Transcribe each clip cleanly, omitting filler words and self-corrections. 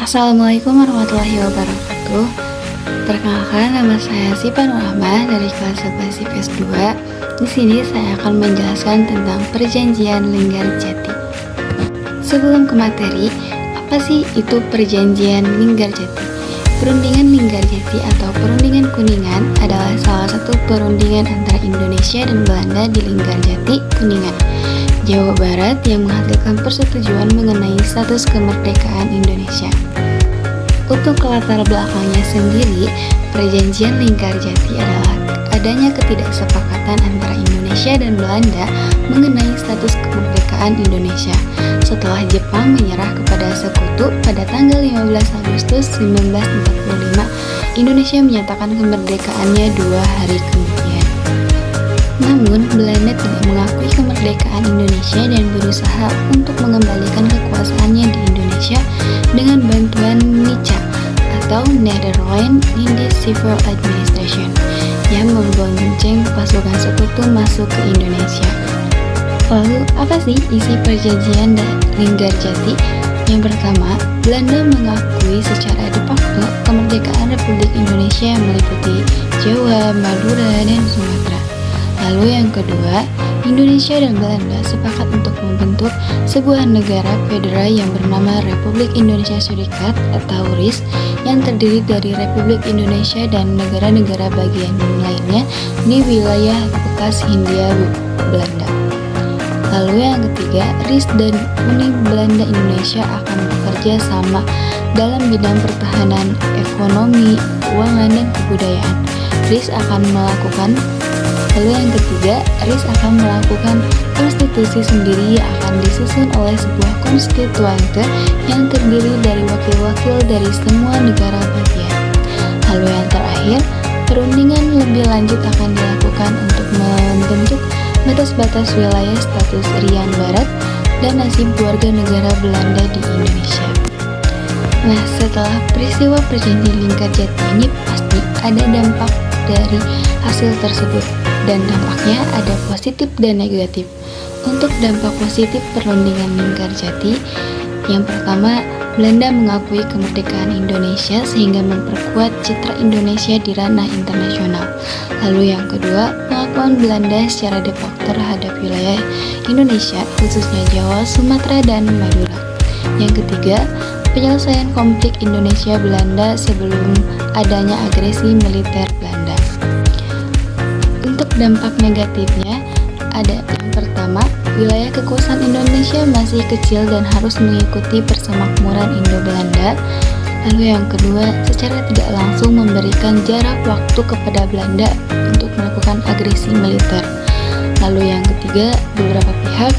Assalamualaikum warahmatullahi wabarakatuh. Perkenalkan, nama saya Sipa Nur Ahmad dari kelas 11 IPS 2. Di sini saya akan menjelaskan tentang Perjanjian Linggarjati. Sebelum ke materi, apa sih itu Perjanjian Linggarjati? Perundingan Linggarjati atau Perundingan Kuningan adalah salah satu perundingan antara Indonesia dan Belanda di Linggarjati, Kuningan, Jawa Barat yang menghasilkan persetujuan mengenai status kemerdekaan Indonesia. Untuk latar belakangnya sendiri, Perjanjian Linggarjati adalah adanya ketidaksepakatan antara Indonesia dan Belanda mengenai status kemerdekaan Indonesia setelah Jepang menyerah kepada Sekutu pada tanggal 15 Agustus 1945. Indonesia menyatakan kemerdekaannya 2 hari kemudian. Namun, Belanda tidak mengakui kemerdekaan Indonesia dan berusaha untuk mengembalikan kekuasaannya di Indonesia dengan bantuan NICA atau Netherlands Indies Civil Administration yang membonceng pasukan Sekutu masuk ke Indonesia. Lalu, apa sih isi Perjanjian Linggarjati? Yang pertama, Belanda mengakui secara de facto kemerdekaan Republik Indonesia yang meliputi Jawa, Madura, dan Sumatera. Lalu yang kedua, Indonesia dan Belanda sepakat untuk membentuk sebuah negara federal yang bernama Republik Indonesia Serikat atau RIS yang terdiri dari Republik Indonesia dan negara-negara bagian lainnya di wilayah bekas Hindia Belanda. Lalu yang ketiga, RIS dan Uni Belanda Indonesia akan bekerja sama dalam bidang pertahanan, ekonomi, keuangan, dan kebudayaan. RIS akan melakukan Lalu yang ketiga, RIS akan melakukan konstitusi sendiri yang akan disusun oleh sebuah konstituante yang terdiri dari wakil-wakil dari semua negara bagian. Lalu yang terakhir, perundingan lebih lanjut akan dilakukan untuk membentuk batas-batas wilayah status Irian Barat dan nasib warga negara Belanda di Indonesia. Nah, setelah peristiwa Perjanjian Linggarjati ini pasti ada dampak dari hasil tersebut, dan dampaknya ada positif dan negatif. Untuk dampak positif perundingan Linggarjati, yang pertama, Belanda mengakui kemerdekaan Indonesia sehingga memperkuat citra Indonesia di ranah internasional. Lalu yang kedua, pengakuan Belanda secara de facto terhadap wilayah Indonesia, khususnya Jawa, Sumatera, dan Madura. Yang ketiga, penyelesaian konflik Indonesia-Belanda sebelum adanya agresi militer Belanda. Untuk dampak negatifnya, ada yang pertama, wilayah kekuasaan Indonesia masih kecil dan harus mengikuti persemakmuran Indo-Belanda. Lalu yang kedua, secara tidak langsung memberikan jarak waktu kepada Belanda untuk melakukan agresi militer. Lalu yang ketiga, beberapa pihak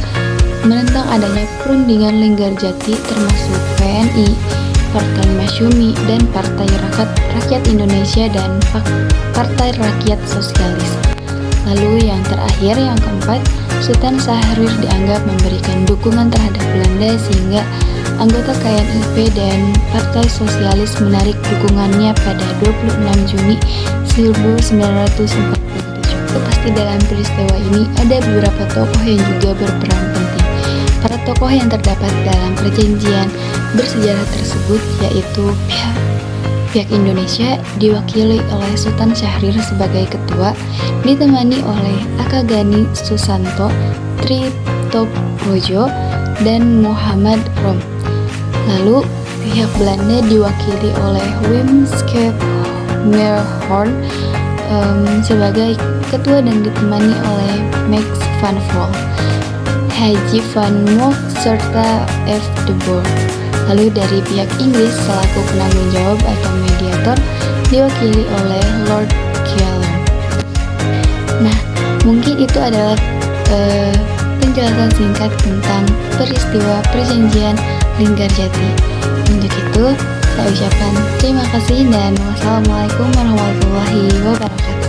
menentang adanya perundingan Linggarjati termasuk PNI, Partai Masyumi, dan Partai Rakyat Indonesia dan Partai Rakyat Sosialis. Lalu yang terakhir, yang keempat, Sultan Syahrir dianggap memberikan dukungan terhadap Belanda sehingga anggota KNIP dan Partai Sosialis menarik dukungannya pada 26 Juni 1947. Pasti dalam peristiwa ini ada beberapa tokoh yang juga berperan penting. Para tokoh yang terdapat dalam perjanjian bersejarah tersebut yaitu pihak Indonesia diwakili oleh Sultan Syahrir sebagai ketua, ditemani oleh Akagani Susanto, Triptoprojo, dan Muhammad Rom. Lalu pihak Belanda diwakili oleh Wim Scheepsmerhorn sebagai ketua dan ditemani oleh Max van Vol, Haji van Mook, serta F. de Boer. Lalu dari pihak Inggris selaku penanggung jawab atau mediator diwakili oleh Lord Kelvin. Nah, mungkin itu adalah penjelasan singkat tentang peristiwa Perjanjian Linggarjati. Untuk itu, saya ucapkan terima kasih dan wassalamualaikum warahmatullahi wabarakatuh.